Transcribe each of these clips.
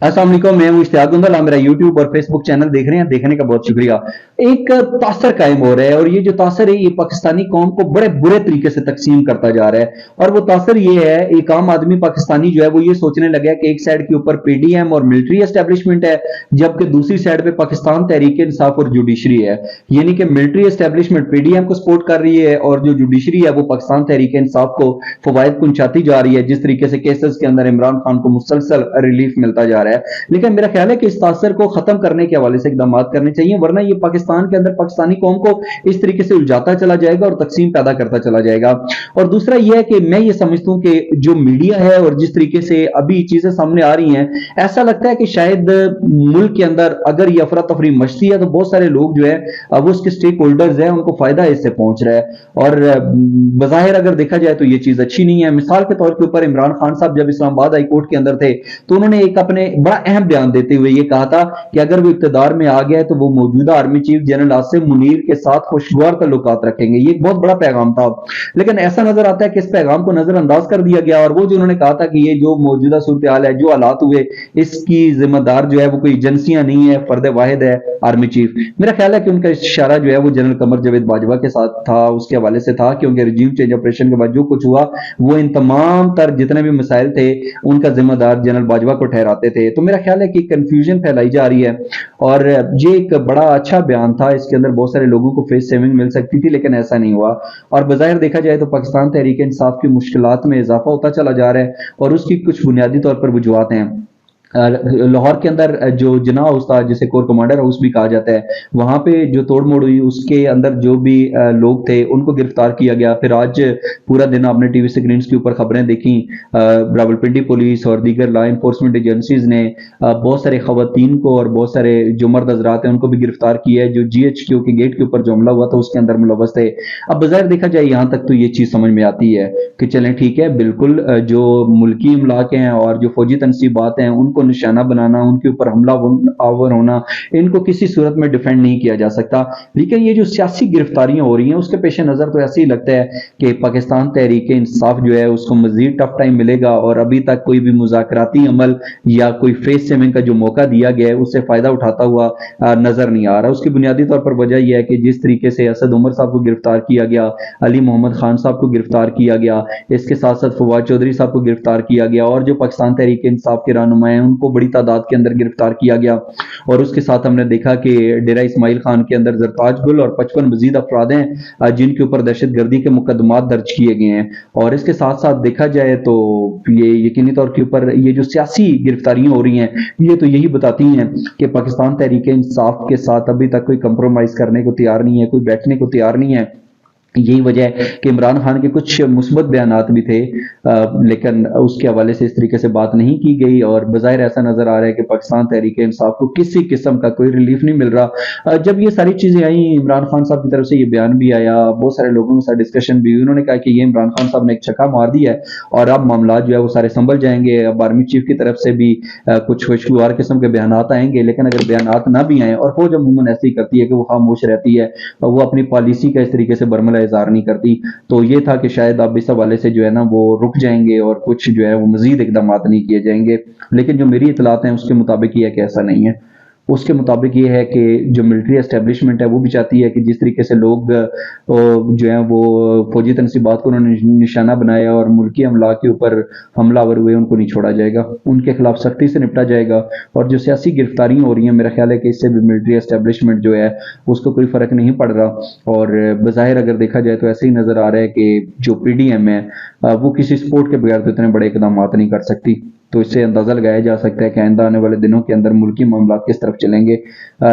अस्सलाम वालेकुम, मैं हूं इश्तियाक गुंदल। आप मेरा यूट्यूब और फेसबुक चैनल देख रहे हैं, देखने का बहुत शुक्रिया। एक तासर कायम हो रहा है और ये जो तासर है ये पाकिस्तानी कौम को बड़े बुरे तरीके से तकसीम करता जा रहा है। और वो तासर ये है, एक आम आदमी पाकिस्तानी जो है वो ये सोचने लगा है कि एक साइड के ऊपर पीडीएम और मिलिट्री एस्टेब्लिशमेंट है, जबकि दूसरी साइड पे पाकिस्तान तहरीक इंसाफ और जुडिशरी है। यानी कि मिलिट्री एस्टेब्लिशमेंट पीडीएम को सपोर्ट कर रही है और जो जुडिशरी है वो पाकिस्तान तहरीक इंसाफ को फवायद पहुंचाती जा रही है, जिस तरीके से केसेस के अंदर इमरान खान को मुसलसल रिलीफ मिलता जा रहा है। लेकिन मेरा ख्याल है कि इस तासर को खत्म करने के हवाले से इकदाम करने चाहिए, वरना ये पाकिस्तान के अंदर पाकिस्तानी कौम को इस तरीके से उलझाता चला जाएगा और तकसीम पैदा करता चला जाएगा। और दूसरा यह है कि मैं ये समझता हूं कि जो मीडिया है और जिस तरीके से अभी चीजें सामने आ रही हैं, ऐसा लगता है कि शायद मुल्क के अंदर अगर ये अफरा तफरी मचती है तो बहुत सारे लोग जो है वो उसके स्टेक होल्डर्स हैं, उनको फायदा इससे पहुंच रहा है। और बजाहिर अगर देखा जाए तो ये चीज अच्छी नहीं है। मिसाल के तौर के ऊपर इमरान खान साहब जब इस्लामाबाद हाई कोर्ट के अंदर थे तो उन्होंने एक अपने बड़ा अहम बयान देते हुए ये कहा था कि अगर वो इक्तदार में आ गया है तो वो मौजूदा army chief general Asim Munir के साथ खुशगवार ताल्लुकात रखेंगे। ये एक बहुत बड़ा पैगाम था, लेकिन ऐसा नजर आता है कि इस पैगाम को नजरअंदाज कर दिया गया। और वो जो उन्होंने कहा था कि ये जो मौजूदा सूरत हाल है, जो हालात हुए, इसकी जिम्मेदार जो है वो कोई एजेंसियां नहीं है, फर्द वाहिद है आर्मी चीफ। मेरा ख्याल है कि उनका इशारा जो है वो जनरल कमर जावेद बाजवा के साथ था, उसके हवाले से था, क्योंकि रजीम चेंज ऑपरेशन के बाद जो कुछ हुआ वो इन तमाम तर जितने भी मसाइल थे उनका जिम्मेदार जनरल बाजवा को ठहराते थे। तो मेरा ख्याल है कि कंफ्यूजन फैलाई जा रही है और ये एक बड़ा अच्छा बयान था, इसके अंदर बहुत सारे लोगों को फेस सेविंग मिल सकती थी, लेकिन ऐसा नहीं हुआ। और बजाहिर देखा जाए तो पाकिस्तान तहरीक इंसाफ की मुश्किलात में इजाफा होता चला जा रहा है और उसकी कुछ बुनियादी तौर पर वजूहत हैं। लाहौर के अंदर जो जिना हाउस था, जिसे कोर कमांडर हाउस भी कहा जाता है, वहां पे जो तोड़ मोड़ हुई उसके अंदर जो भी लोग थे उनको गिरफ्तार किया गया। फिर आज पूरा दिन आपने टीवी स्क्रीन के ऊपर खबरें देखी, रावलपिंडी पुलिस और दीगर लॉ इन्फोर्समेंट एजेंसीज ने बहुत सारे खवातीन को और बहुत सारे जो मर्द हजरात हैं उनको भी गिरफ्तार किया है, जो GHQ के गेट के ऊपर जो हमला हुआ था उसके अंदर मुलव्वस थे। अब बाजार देखा जाए यहाँ तक तो ये चीज समझ में आती है कि चलें ठीक है, बिल्कुल जो मुल्की इमलाक हैं और जो फौजी तनसीबात हैं उनको निशाना बनाना, उनके ऊपर हमला आवर होना, इनको किसी सूरत में डिफेंड नहीं किया जा सकता। लेकिन ये जो सियासी गिरफ्तारियां हो रही हैं उसके पेश नजर तो ऐसे ही लगता है कि पाकिस्तान तहरीक इंसाफ जो है उसको मजीद टफ टाइम मिलेगा और अभी तक कोई भी मुज़ाकराती अमल या कोई फेस सेविंग का जो मौका दिया गया है उससे फायदा उठाता हुआ नजर नहीं आ रहा। उसकी बुनियादी तौर पर वजह यह है कि जिस तरीके से असद उमर साहब को गिरफ्तार किया गया, अली मोहम्मद खान साहब को गिरफ्तार किया गया, इसके साथ साथ फवाद चौधरी साहब को गिरफ्तार किया गया और जो पाकिस्तान तहरीक इंसाफ के रहनुमा हैं उनको बड़ी तादाद के अंदर गिरफ्तार किया गया। और उसके साथ हमने देखा कि डेरा इस्माइल खान के अंदर जरताज गुल और 55 मजीद अफराद हैं जिनके ऊपर दहशत गर्दी के मुकदमात दर्ज किए गए हैं। और इसके साथ साथ देखा जाए तो ये यकीनी तौर के ऊपर ये जो सियासी गिरफ्तारियां हो रही हैं ये तो यही बताती हैं कि पाकिस्तान तहरीक इंसाफ के साथ अभी तक कोई कंप्रोमाइज करने को तैयार नहीं है, कोई बैठने को तैयार नहीं है। यही वजह है कि इमरान खान के कुछ मुस्बत बयानात भी थे, लेकिन उसके हवाले से इस तरीके से बात नहीं की गई और बज़ाहिर ऐसा नजर आ रहा है कि पाकिस्तान तहरीक इंसाफ को किसी किस्म का कोई रिलीफ नहीं मिल रहा। जब ये सारी चीजें आई, इमरान खान साहब की तरफ से ये बयान भी आया, बहुत सारे लोगों के साथ डिस्कशन भी हुई, उन्होंने कहा कि ये इमरान खान साहब ने एक छक्का मार दिया है और अब मामला जो है वो सारे संभल जाएंगे। अब आर्मी चीफ की तरफ से भी कुछ खुशगवार किस्म के बयान आएंगे, लेकिन अगर बयान ना भी आए, और फौज अमूमन ऐसी करती है कि वो खामोश रहती है और वो अपनी पॉलिसी का इस तरीके से बरमला इजहार नहीं करती, तो ये था कि शायद अब इस हवाले से जो है ना वो रुक जाएंगे और कुछ जो है वो मजीद इकदाम नहीं किए जाएंगे। लेकिन जो मेरी इतलात हैं उसके मुताबिक ये है कि ऐसा नहीं है। उसके मुताबिक ये है कि जो मिलिट्री एस्टेब्लिशमेंट है वो भी चाहती है कि जिस तरीके से लोग जो है वो फौजी तनसीबात को उन्होंने निशाना बनाया और मुल्की अमला के ऊपर हमलावर हुए उनको नहीं छोड़ा जाएगा, उनके खिलाफ सख्ती से निपटा जाएगा। और जो सियासी गिरफ्तारियां हो रही हैं मेरा ख्याल है कि इससे भी मिलिट्री एस्टेब्लिशमेंट जो है उसको कोई फर्क नहीं पड़ रहा। और बज़ाहिर अगर देखा जाए तो ऐसे ही नजर आ रहा है कि जो PDM है वो किसी सपोर्ट के बगैर तो इतने बड़े इकदाम नहीं कर सकती। तो इससे अंदाजा लगाया जा सकता है कि आइंदा आने वाले दिनों के अंदर मुल्की मामला किस तरफ चलेंगे।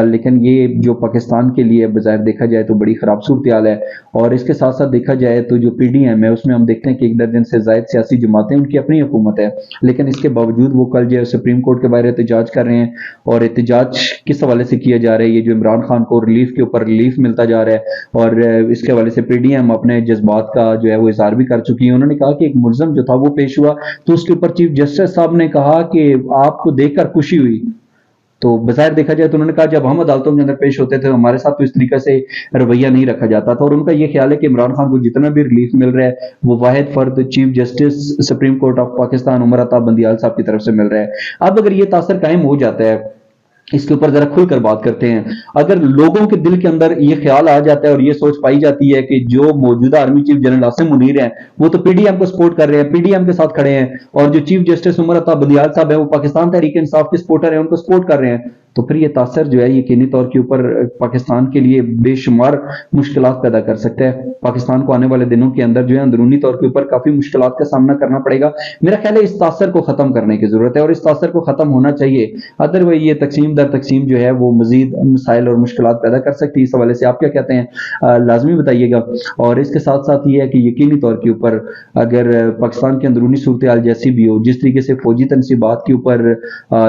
लेकिन ये जो पाकिस्तान के लिए बज़ाहिर देखा जाए तो बड़ी ख़राब सूरत हाल है। और इसके साथ साथ देखा जाए तो जो PDM है उसमें हम देखते हैं कि एक दर्जन से ज़ायद सियासी जमातें, उनकी अपनी हुकूमत है, लेकिन इसके बावजूद वो कल जो है सुप्रीम कोर्ट के बाहर एहतजाज कर रहे हैं। और एहतजाज किस हवाले से किया जा रहा है, ये जो इमरान खान को रिलीफ के ऊपर रिलीफ मिलता जा रहा है और इसके हवाले से PDM अपने जज्बात का जो है वो इजहार भी कर चुकी है। उन्होंने कहा कि एक मुलजम जो था वो पेश हुआ तो उसके ऊपर चीफ जस्टिस साहब ने कहा कि आपको देखकर खुशी हुई, تو بظاہر دیکھا جائے تو انہوں نے کہا جب ہم عدالتوں کے اندر پیش ہوتے تھے ہمارے ساتھ تو اس طریقے سے رویہ نہیں رکھا جاتا تھا، اور ان کا یہ خیال ہے کہ عمران خان کو جتنا بھی ریلیف مل رہا ہے وہ واحد فرد chief justice supreme court of Pakistan Umar Ata Bandial صاحب کی طرف سے مل رہا ہے۔ اب اگر یہ تاثر قائم ہو جاتا ہے، اس کے اوپر ذرا کھل کر بات کرتے ہیں، اگر لوگوں کے دل کے اندر یہ خیال آ جاتا ہے اور یہ سوچ پائی جاتی ہے کہ جو موجودہ army chief general Asim Munir ہیں وہ تو پی ڈی ایم کو سپورٹ کر رہے ہیں، پی ڈی ایم کے ساتھ کھڑے ہیں، اور جو چیف جسٹس عمر عطا بندیال صاحب ہیں وہ پاکستان تحریک انصاف کے سپورٹر ہیں، ان کو سپورٹ کر رہے ہیں، تو پھر یہ تاثر جو ہے یقینی طور کے اوپر پاکستان کے لیے بے شمار مشکلات پیدا کر سکتا ہے۔ پاکستان کو آنے والے دنوں کے اندر جو ہے اندرونی طور کے اوپر کافی مشکلات کا سامنا کرنا پڑے گا۔ میرا خیال ہے اس تاثر کو ختم کرنے کی ضرورت ہے، اور اس تاثر کو ختم ہونا چاہیے، ادروائز یہ تقسیم در تقسیم جو ہے وہ مزید مسائل اور مشکلات پیدا کر سکتی ہے۔ اس حوالے سے آپ کیا کہتے ہیں لازمی بتائیے گا۔ اور اس کے ساتھ ساتھ یہ ہے کہ یقینی طور کے اوپر اگر پاکستان کی اندرونی صورتحال جیسی بھی ہو، جس طریقے سے فوجی تنصیبات کے اوپر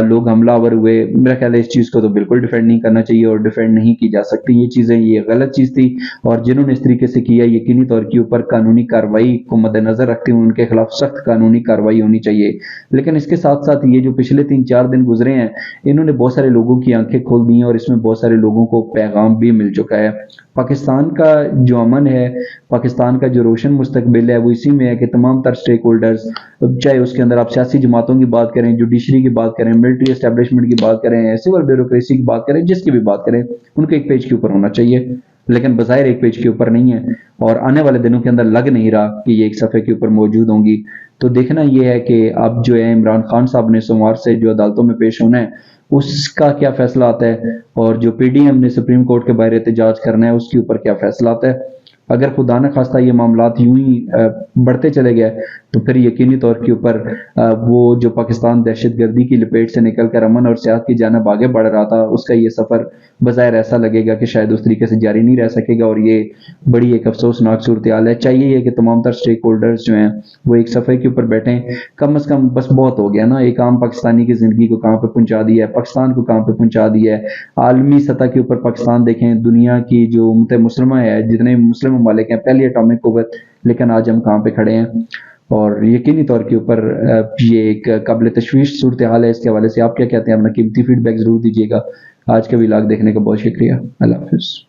لوگ حملہ آور ہوئے، میرا خیال ہے اس چیز کو تو بالکل ڈیفینڈ نہیں کرنا چاہیے اور ڈیفینڈ نہیں کی جا سکتی یہ چیزیں، یہ غلط چیز تھی، اور جنہوں نے اس طریقے سے کیا یقینی طور کے اوپر قانونی کارروائی کو مد نظر رکھتے ہوئے ان کے خلاف سخت قانونی کارروائی ہونی چاہیے۔ لیکن اس کے ساتھ ساتھ یہ جو پچھلے 3-4 دن گزرے ہیں انہوں نے بہت سارے لوگوں کی آنکھیں کھول دی ہیں، اور اس میں بہت سارے لوگوں کو پیغام بھی مل چکا ہے۔ پاکستان کا جو امن ہے، پاکستان کا جو روشن مستقبل ہے، وہ اسی میں ہے کہ تمام تر سٹیک ہولڈرز، چاہے اس کے اندر آپ سیاسی جماعتوں کی بات کریں، جوڈیشری کی بات کریں، ملٹری اسٹیبلشمنٹ کی بات کریں، سول بیوروکریسی کی بات کریں، جس کی بھی بات کریں، ان کو ایک پیج کے اوپر ہونا چاہیے، لیکن بظاہر ایک پیج کے اوپر نہیں ہے، اور آنے والے دنوں کے اندر لگ نہیں رہا کہ یہ ایک صفحے کے اوپر موجود ہوں گی۔ تو دیکھنا یہ ہے کہ اب جو ہے عمران خان صاحب نے سوموار سے جو عدالتوں میں پیش ہونا ہے اس کا کیا فیصلہ آتا ہے، اور جو پی ڈی ایم نے سپریم کورٹ کے باہر احتجاج کرنا ہے اس کے اوپر کیا فیصلہ آتا ہے۔ اگر خدا نہ خواستہ یہ معاملات یوں ہی بڑھتے چلے گئے تو پھر یقینی طور کے اوپر وہ جو پاکستان دہشت گردی کی لپیٹ سے نکل کر امن اور صحت کی جانب آگے بڑھ رہا تھا، اس کا یہ سفر بظاہر ایسا لگے گا کہ شاید اس طریقے سے جاری نہیں رہ سکے گا، اور یہ بڑی ایک افسوسناک صورتحال ہے۔ چاہیے یہ کہ تمام تر سٹیک ہولڈرز جو ہیں وہ ایک صفحے کے اوپر بیٹھیں، کم از کم بس بہت ہو گیا نا، ایک عام پاکستانی کی زندگی کو کہاں پہ پہنچا دیا ہے، پاکستان کو کہاں پہ پہنچا دیا ہے۔ عالمی سطح کے اوپر پاکستان دیکھیں، دنیا کی جو امت مسلمہ ہے، جتنے مسلم ممالک ہیں، پہلی اٹامک قوت، لیکن آج ہم کہاں پہ کھڑے ہیں، اور یقینی طور کے اوپر یہ ایک قابل تشویش صورتحال ہے۔ اس کے حوالے سے آپ کیا کہتے ہیں؟ اپنا قیمتی فیڈ بیک ضرور دیجیے گا۔ آج کا ولاگ دیکھنے کا بہت شکریہ، اللہ حافظ۔